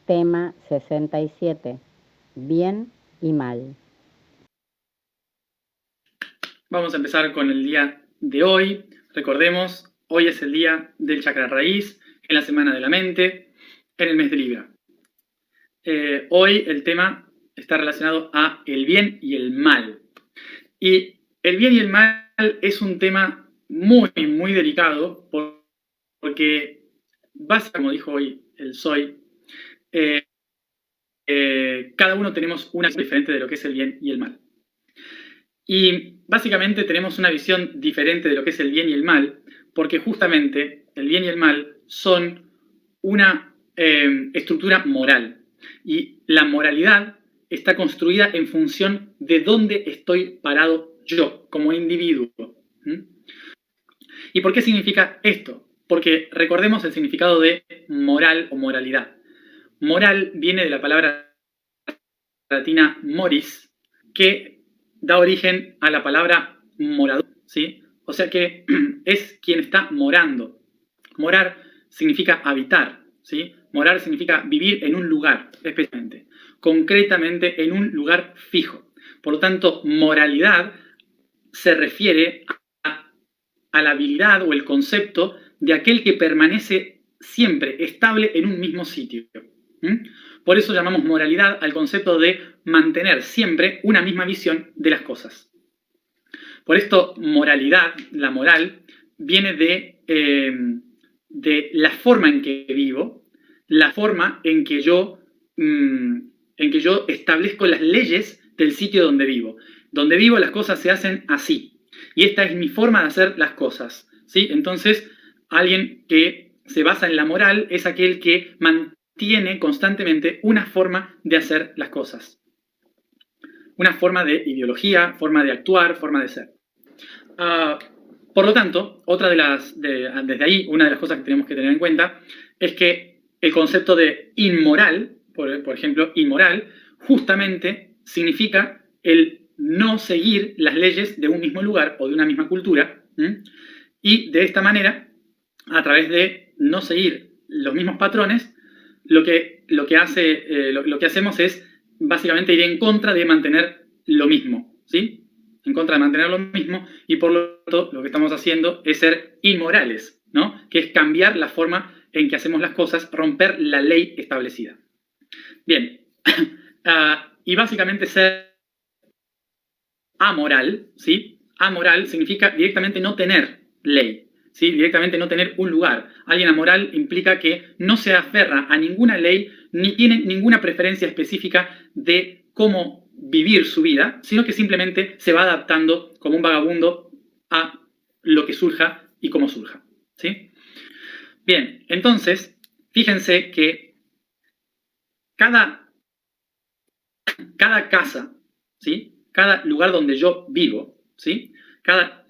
Tema 67. Bien y mal. Vamos a empezar con el día de hoy. Recordemos, hoy es el día del chakra raíz, en la semana de la mente, en el mes de Libra. Hoy el tema está relacionado a el bien y el mal. Y el bien y el mal es un tema muy, muy delicado porque, básicamente, como dijo hoy el Soy, cada uno tenemos una visión diferente de lo que es el bien y el mal. Y básicamente tenemos una visión diferente de lo que es el bien y el mal, porque justamente el bien y el mal son una estructura moral. Y la moralidad está construida en función de dónde estoy parado yo, como individuo. ¿Y por qué significa esto? Porque recordemos el significado de moral o moralidad. Moral viene de la palabra latina moris, que da origen a la palabra morador, ¿sí? O sea que es quien está morando. Morar significa habitar, ¿sí? Morar significa vivir en un lugar, especialmente, concretamente en un lugar fijo. Por lo tanto, moralidad se refiere a la habilidad o el concepto de aquel que permanece siempre estable en un mismo sitio. Por eso llamamos moralidad al concepto de mantener siempre una misma visión de las cosas. Por esto, moralidad, la moral, viene de la forma en que vivo, la forma en que yo establezco las leyes del sitio donde vivo. Donde vivo las cosas se hacen así. Y esta es mi forma de hacer las cosas, ¿sí? Entonces, alguien que se basa en la moral es aquel que mantiene constantemente una forma de hacer las cosas. Una forma de ideología, forma de actuar, forma de ser. Por lo tanto, desde ahí, una de las cosas que tenemos que tener en cuenta es que el concepto de inmoral, por ejemplo, inmoral, justamente significa el no seguir las leyes de un mismo lugar o de una misma cultura, y de esta manera, a través de no seguir los mismos patrones, lo que hacemos es básicamente ir en contra de mantener lo mismo, ¿sí? En contra de mantener lo mismo, y por lo tanto lo que estamos haciendo es ser inmorales, ¿no? Que es cambiar la forma en que hacemos las cosas, romper la ley establecida. Bien, y básicamente ser amoral, ¿sí? Amoral significa directamente no tener ley, ¿sí? Directamente no tener un lugar. Alguien amoral implica que no se aferra a ninguna ley, ni tiene ninguna preferencia específica de cómo vivir su vida, sino que simplemente se va adaptando como un vagabundo a lo que surja y cómo surja, ¿sí? Bien, entonces, fíjense que cada casa, ¿sí? Cada lugar donde yo vivo, ¿sí? Cada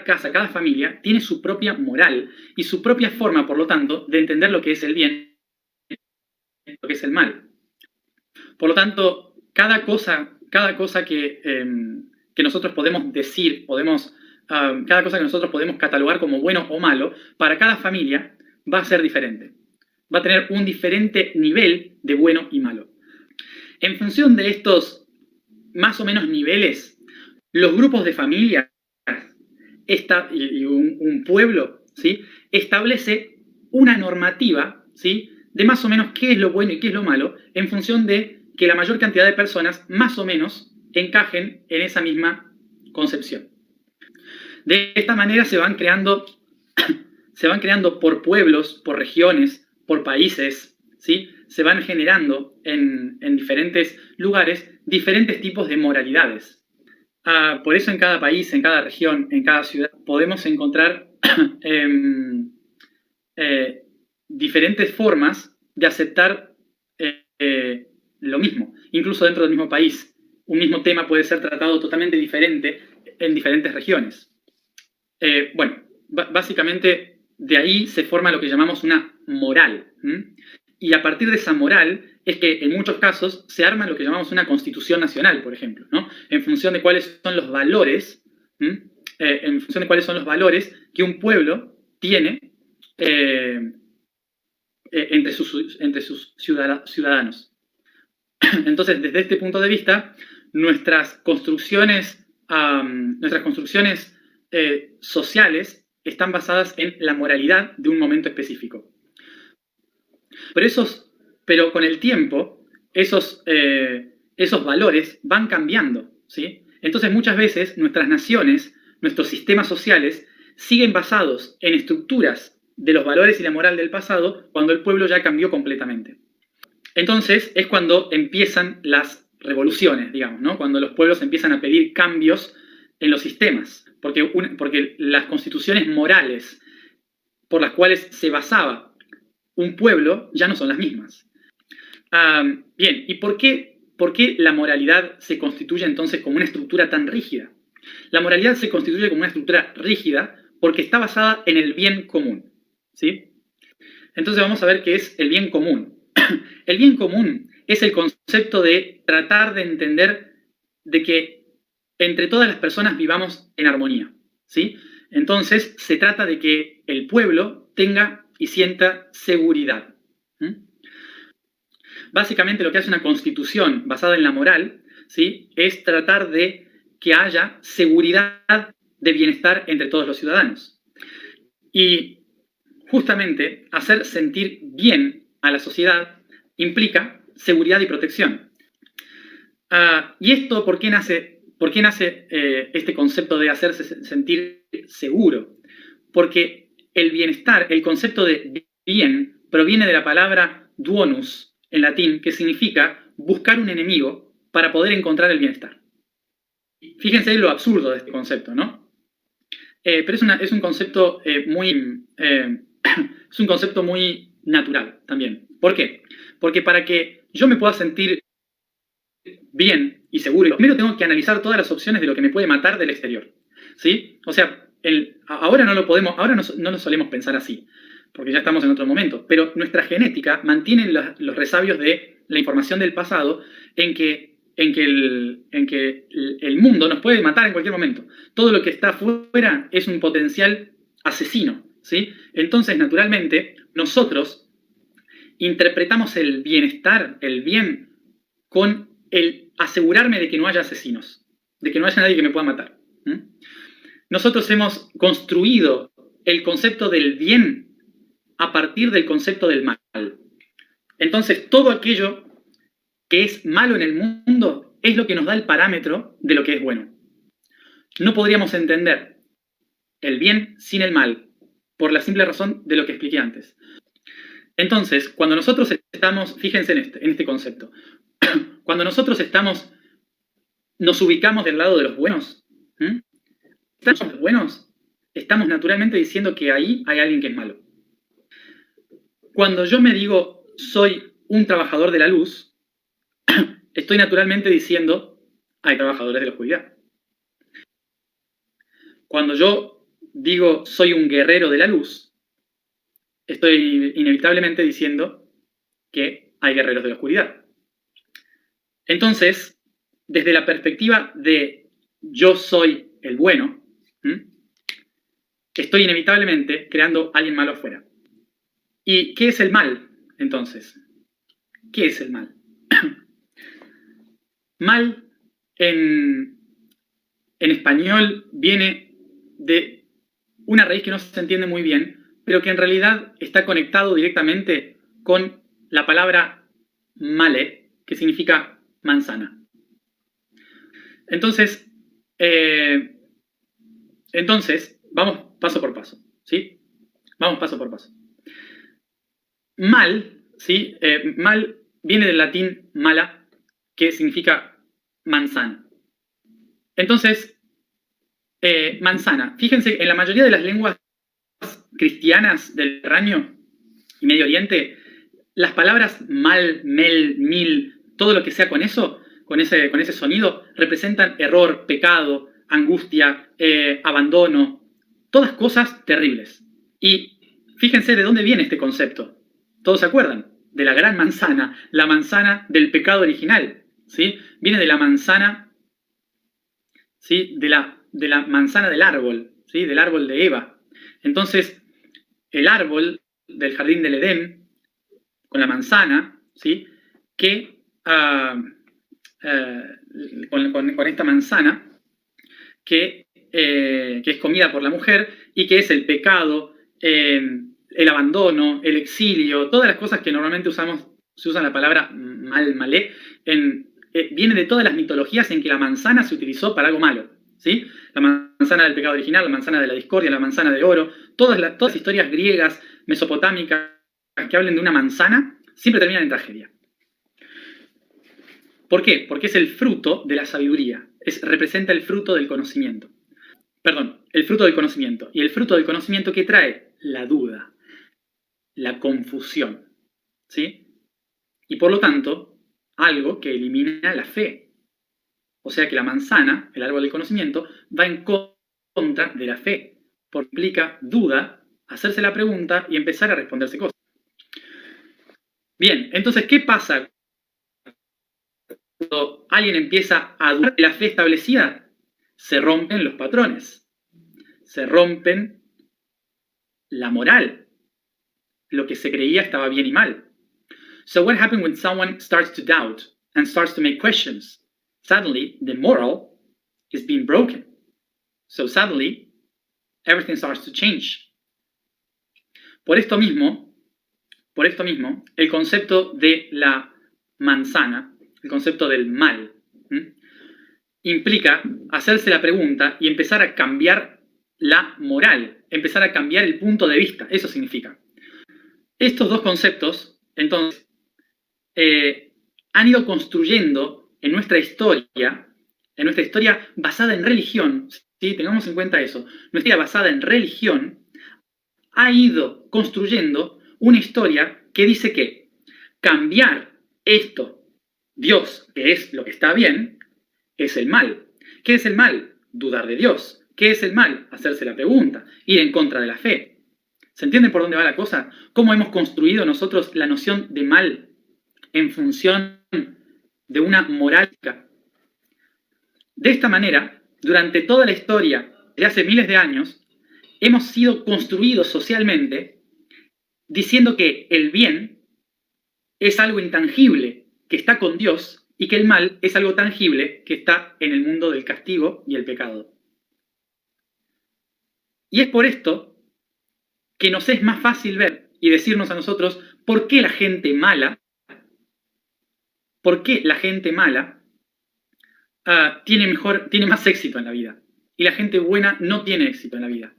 casa, cada familia tiene su propia moral y su propia forma, por lo tanto, de entender lo que es el bien y lo que es el mal. Por lo tanto, cada cosa que nosotros podemos decir, cada cosa que nosotros podemos catalogar como bueno o malo, para cada familia va a ser diferente. Va a tener un diferente nivel de bueno y malo. En función de estos más o menos niveles, los grupos de familias y un pueblo, ¿sí? Establece una normativa, ¿sí? De más o menos qué es lo bueno y qué es lo malo, en función de que la mayor cantidad de personas más o menos encajen en esa misma concepción. De esta manera se van creando por pueblos, por regiones, por países, ¿sí? Se van generando en diferentes lugares diferentes tipos de moralidades. Por eso en cada país, en cada región, en cada ciudad, podemos encontrar diferentes formas de aceptar lo mismo. Incluso dentro del mismo país, un mismo tema puede ser tratado totalmente diferente en diferentes regiones. Bueno, básicamente de ahí se forma lo que llamamos una moral. Y a partir de esa moral es que en muchos casos se arma lo que llamamos una constitución nacional, por ejemplo, ¿no? En función de cuáles son los valores, en función de cuáles son los valores que un pueblo tiene entre sus ciudadanos. Entonces, desde este punto de vista, nuestras construcciones sociales están basadas en la moralidad de un momento específico. Pero con el tiempo, esos valores van cambiando, ¿sí? Entonces, muchas veces nuestras naciones, nuestros sistemas sociales, siguen basados en estructuras de los valores y la moral del pasado cuando el pueblo ya cambió completamente. Entonces es cuando empiezan las revoluciones, digamos, ¿no? Cuando los pueblos empiezan a pedir cambios en los sistemas, porque las constituciones morales por las cuales se basaba un pueblo ya no son las mismas. Bien, ¿y por qué la moralidad se constituye entonces como una estructura tan rígida? La moralidad se constituye como una estructura rígida porque está basada en el bien común, ¿sí? Entonces vamos a ver qué es el bien común. El bien común es el concepto de tratar de entender de que entre todas las personas vivamos en armonía, ¿sí? Entonces se trata de que el pueblo tenga y sienta seguridad. Básicamente lo que hace una constitución basada en la moral, ¿sí? Es tratar de que haya seguridad de bienestar entre todos los ciudadanos. Y justamente hacer sentir bien a la sociedad implica seguridad y protección. ¿Y esto por qué nace este concepto de hacerse sentir seguro? Porque el bienestar, el concepto de bien, proviene de la palabra duonus en latín, que significa buscar un enemigo para poder encontrar el bienestar. Fíjense lo absurdo de este concepto, ¿no? Pero es un concepto es un concepto muy natural también. ¿Por qué? Porque para que yo me pueda sentir bien y seguro, primero tengo que analizar todas las opciones de lo que me puede matar del exterior, ¿sí? O sea, ahora no lo solemos pensar así, porque ya estamos en otro momento, pero nuestra genética mantiene los resabios de la información del pasado en que el mundo nos puede matar en cualquier momento. Todo lo que está afuera es un potencial asesino, ¿sí? Entonces, naturalmente, nosotros interpretamos el bienestar, el bien, con el asegurarme de que no haya asesinos, de que no haya nadie que me pueda matar. Nosotros hemos construido el concepto del bien a partir del concepto del mal. Entonces, todo aquello que es malo en el mundo es lo que nos da el parámetro de lo que es bueno. No podríamos entender el bien sin el mal, por la simple razón de lo que expliqué antes. Entonces, cuando nosotros estamos, fíjense en este concepto, cuando nosotros nos ubicamos del lado de los buenos, estamos los buenos, estamos naturalmente diciendo que ahí hay alguien que es malo. Cuando yo me digo soy un trabajador de la luz, estoy naturalmente diciendo hay trabajadores de la oscuridad. Cuando yo digo soy un guerrero de la luz, estoy inevitablemente diciendo que hay guerreros de la oscuridad. Entonces, desde la perspectiva de yo soy el bueno, estoy inevitablemente creando a alguien malo afuera. ¿Y qué es el mal, entonces? ¿Qué es el mal? Mal, en español, viene de una raíz que no se entiende muy bien, pero que en realidad está conectado directamente con la palabra male, que significa manzana. Entonces, vamos paso por paso, ¿sí? Vamos paso por paso. Mal, ¿sí? Mal viene del latín mala, que significa manzana. Entonces, manzana. Fíjense, en la mayoría de las lenguas cristianas del Mediterráneo y Medio Oriente, las palabras mal, mel, mil, todo lo que sea con eso, con ese sonido, representan error, pecado, angustia, abandono, todas cosas terribles. Y fíjense de dónde viene este concepto. ¿Todos se acuerdan? De la gran manzana, la manzana del pecado original, ¿sí? Viene de la manzana, ¿sí? De la manzana del árbol, ¿sí? Del árbol de Eva. Entonces, el árbol del jardín del Edén con la manzana, ¿sí? Que con esta manzana que es comida por la mujer y que es el pecado, el abandono, el exilio, todas las cosas que normalmente se usa la palabra malé, viene de todas las mitologías en que la manzana se utilizó para algo malo, ¿sí? La manzana del pecado original, la manzana de la discordia, la manzana de oro, todas las historias griegas, mesopotámicas que hablen de una manzana, siempre terminan en tragedia. ¿Por qué? Porque es el fruto de la sabiduría, representa el fruto del conocimiento. Perdón, el fruto del conocimiento. ¿Y el fruto del conocimiento qué trae? La duda, la confusión, ¿sí? Y por lo tanto, algo que elimina la fe. O sea que la manzana, el árbol del conocimiento, va en contra de la fe, porque implica duda, hacerse la pregunta y empezar a responderse cosas. Bien, entonces, ¿qué pasa cuando alguien empieza a dudar de la fe establecida? Se rompen los patrones, se rompen la moral, lo que se creía estaba bien y mal. So what happens when someone starts to doubt and starts to make questions? Suddenly, the moral is being broken. So suddenly, everything starts to change. Por esto mismo, el concepto de la manzana, el concepto del mal, implica hacerse la pregunta y empezar a cambiar la moral, empezar a cambiar el punto de vista. Eso significa. Estos dos conceptos, entonces, han ido construyendo en nuestra historia basada en religión, ¿sí? Tengamos en cuenta eso, nuestra historia basada en religión ha ido construyendo una historia que dice que cambiar esto, Dios, que es lo que está bien, es el mal. ¿Qué es el mal? Dudar de Dios. ¿Qué es el mal? Hacerse la pregunta, ir en contra de la fe. ¿Se entiende por dónde va la cosa? ¿Cómo hemos construido nosotros la noción de mal en función de una moralidad? De esta manera, durante toda la historia de hace miles de años, hemos sido construidos socialmente diciendo que el bien es algo intangible que está con Dios y que el mal es algo tangible que está en el mundo del castigo y el pecado. Y es por esto que nos es más fácil ver y decirnos a nosotros por qué la gente mala tiene más éxito en la vida y la gente buena no tiene éxito en la vida.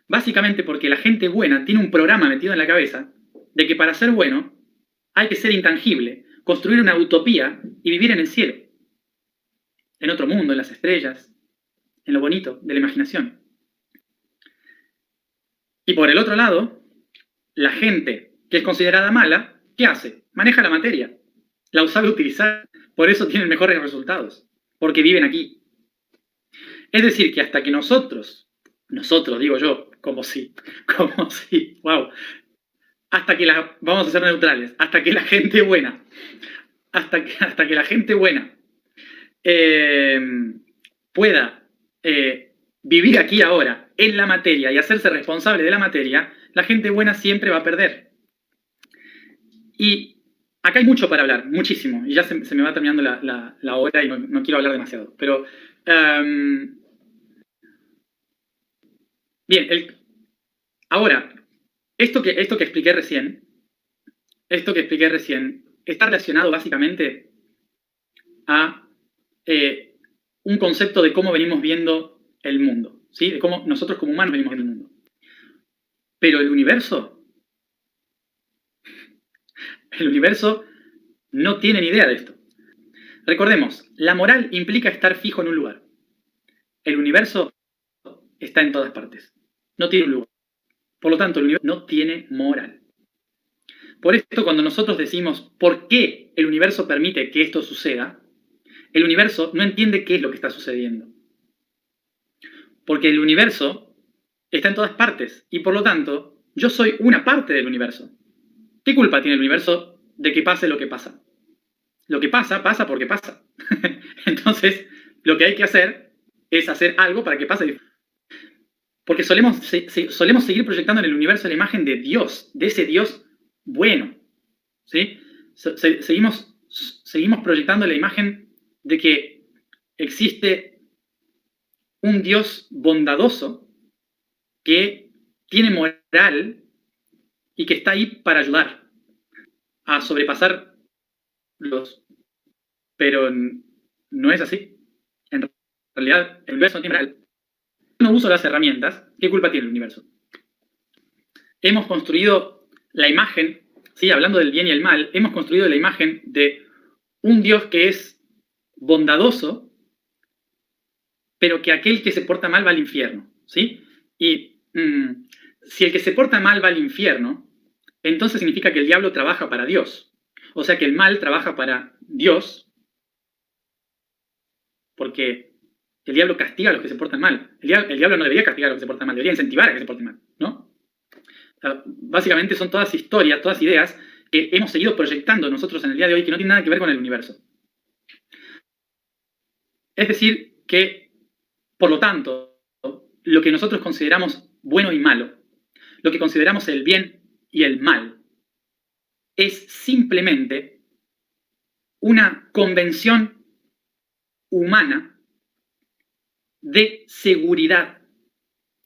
Básicamente porque la gente buena tiene un programa metido en la cabeza de que para ser bueno hay que ser intangible, construir una utopía y vivir en el cielo, en otro mundo, en las estrellas, en lo bonito de la imaginación. Y por el otro lado, la gente que es considerada mala, ¿qué hace? Maneja la materia, la sabe utilizar, por eso tienen mejores resultados, porque viven aquí. Es decir, que hasta que nosotros digo yo, como si, wow, vamos a ser neutrales, hasta que la gente buena, pueda vivir aquí ahora, en la materia, y hacerse responsable de la materia, la gente buena siempre va a perder. Y acá hay mucho para hablar, muchísimo, y ya se me va terminando la hora y no quiero hablar demasiado, pero... bien, ahora, esto que expliqué recién, está relacionado básicamente a un concepto de cómo venimos viendo el mundo, ¿sí? De cómo nosotros como humanos venimos viendo el mundo. Pero el universo no tiene ni idea de esto. Recordemos, la moral implica estar fijo en un lugar. El universo está en todas partes. No tiene un lugar. Por lo tanto, el universo no tiene moral. Por esto, cuando nosotros decimos por qué el universo permite que esto suceda, el universo no entiende qué es lo que está sucediendo. Porque el universo está en todas partes y por lo tanto, yo soy una parte del universo. ¿Qué culpa tiene el universo de que pase lo que pasa? Lo que pasa, pasa porque pasa. Entonces, lo que hay que hacer es hacer algo para que pase. Porque solemos seguir proyectando en el universo la imagen de Dios, de ese Dios bueno, ¿sí? Seguimos proyectando la imagen de que existe un Dios bondadoso que tiene moral y que está ahí para ayudar a sobrepasar los... Pero no es así. En realidad, el universo no tiene moral. No uso las herramientas. ¿Qué culpa tiene el universo? Hemos construido la imagen, ¿sí? Hablando del bien y el mal, hemos construido la imagen de un Dios que es bondadoso, pero que aquel que se porta mal va al infierno, ¿sí? Y si el que se porta mal va al infierno, entonces significa que el diablo trabaja para Dios. O sea que el mal trabaja para Dios, porque el diablo castiga a los que se portan mal. El diablo no debería castigar a los que se portan mal, debería incentivar a que se porten mal, ¿no? O sea, básicamente son todas historias, todas ideas que hemos seguido proyectando nosotros en el día de hoy que no tienen nada que ver con el universo. Es decir, que, por lo tanto, lo que nosotros consideramos bueno y malo, lo que consideramos el bien y el mal, es simplemente una convención humana de seguridad.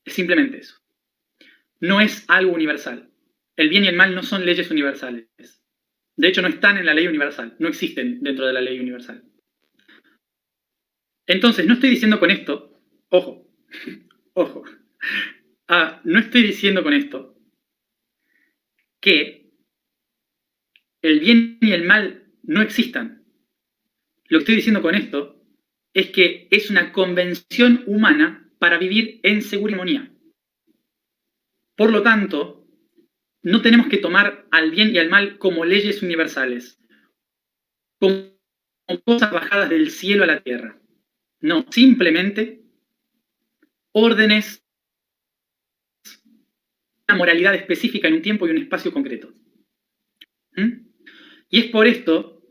Es simplemente eso. No es algo universal. El bien y el mal no son leyes universales. De hecho, no están en la ley universal. No existen dentro de la ley universal. Entonces, no estoy diciendo con esto, ojo, ojo, no estoy diciendo con esto que el bien y el mal no existan. Lo que estoy diciendo con esto es que es una convención humana para vivir en seguridad y armonía. Por lo tanto, no tenemos que tomar al bien y al mal como leyes universales, como cosas bajadas del cielo a la tierra. No, simplemente órdenes, una moralidad específica en un tiempo y un espacio concreto. Y es por esto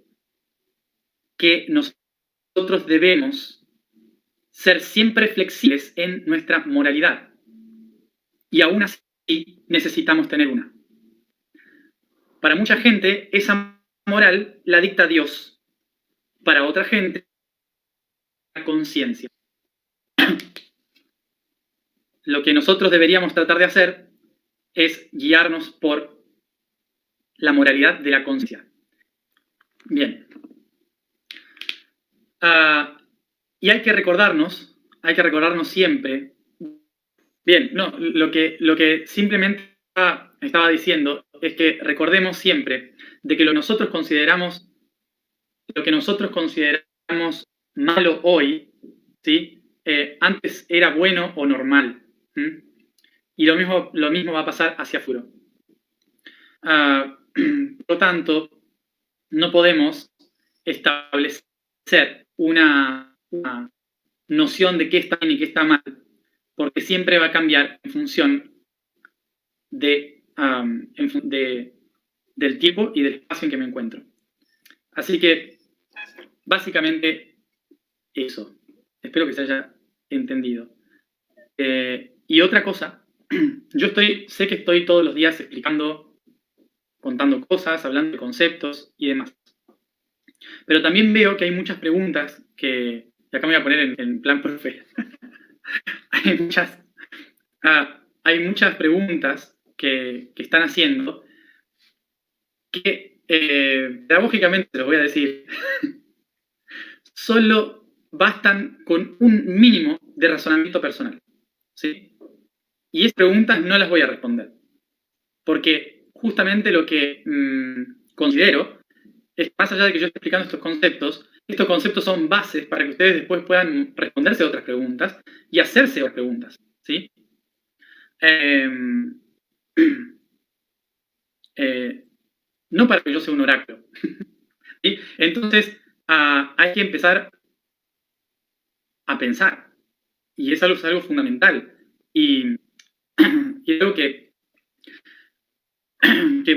que nosotros debemos ser siempre flexibles en nuestra moralidad. Y aún así necesitamos tener una. Para mucha gente, esa moral la dicta Dios. Para otra gente, la conciencia. Lo que nosotros deberíamos tratar de hacer es guiarnos por la moralidad de la conciencia. Bien. Y hay que recordarnos siempre. Bien, no, lo que simplemente estaba diciendo es que recordemos siempre de que lo que nosotros consideramos malo hoy, ¿sí? Antes era bueno o normal. Y lo mismo va a pasar hacia futuro. Por lo tanto, no podemos establecer una noción de qué está bien y qué está mal, porque siempre va a cambiar en función del tiempo y del espacio en que me encuentro. Así que, básicamente, eso. Espero que se haya entendido. Y otra cosa, sé que estoy todos los días explicando, contando cosas, hablando de conceptos y demás. Pero también veo que hay muchas preguntas que, y acá me voy a poner en plan profe, hay muchas preguntas que están haciendo que, pedagógicamente, te lo voy a decir, solo bastan con un mínimo de razonamiento personal, ¿sí? Y esas preguntas no las voy a responder, porque justamente lo que considero es, más allá de que yo esté explicando estos conceptos son bases para que ustedes después puedan responderse a otras preguntas y hacerse otras preguntas, ¿sí? No para que yo sea un oráculo, ¿sí? Entonces, hay que empezar a pensar, y es algo fundamental, y creo que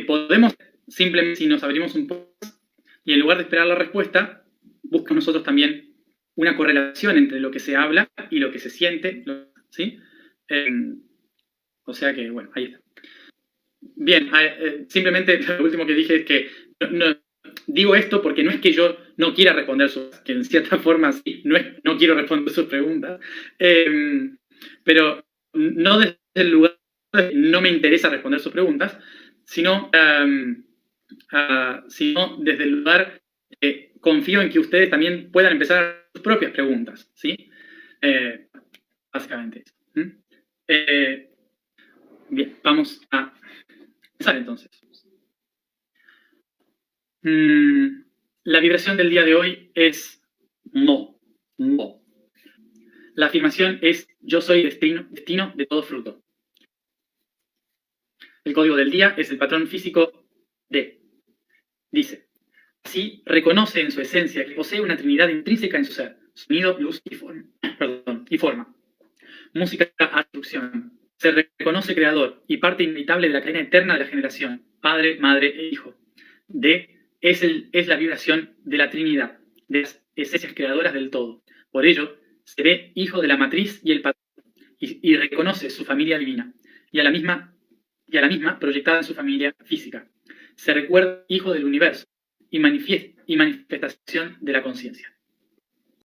podemos simplemente, si nos abrimos un poco y en lugar de esperar la respuesta, buscamos nosotros también una correlación entre lo que se habla y lo que se siente, ¿sí? O sea que, bueno, ahí está. Bien, simplemente lo último que dije es que digo esto porque no es que yo no quiera responder que en cierta forma sí, no quiero responder sus preguntas, pero no desde el lugar de no me interesa responder sus preguntas, sino desde el lugar que confío en que ustedes también puedan empezar sus propias preguntas, ¿sí? Básicamente eso. Bien, vamos a empezar entonces. La vibración del día de hoy es no, no. La afirmación es yo soy destino de todo fruto. El código del día es el patrón físico D. Dice, así reconoce en su esencia que posee una trinidad intrínseca en su ser, sonido, luz y forma. Música, instrucción. Se reconoce creador y parte inevitable de la cadena eterna de la generación, padre, madre e hijo. D es la vibración de la Trinidad, de las esencias creadoras del todo. Por ello, se ve hijo de la matriz y el patrón, y reconoce su familia divina, y a la misma proyectada en su familia física. Se recuerda hijo del universo y manifestación de la conciencia.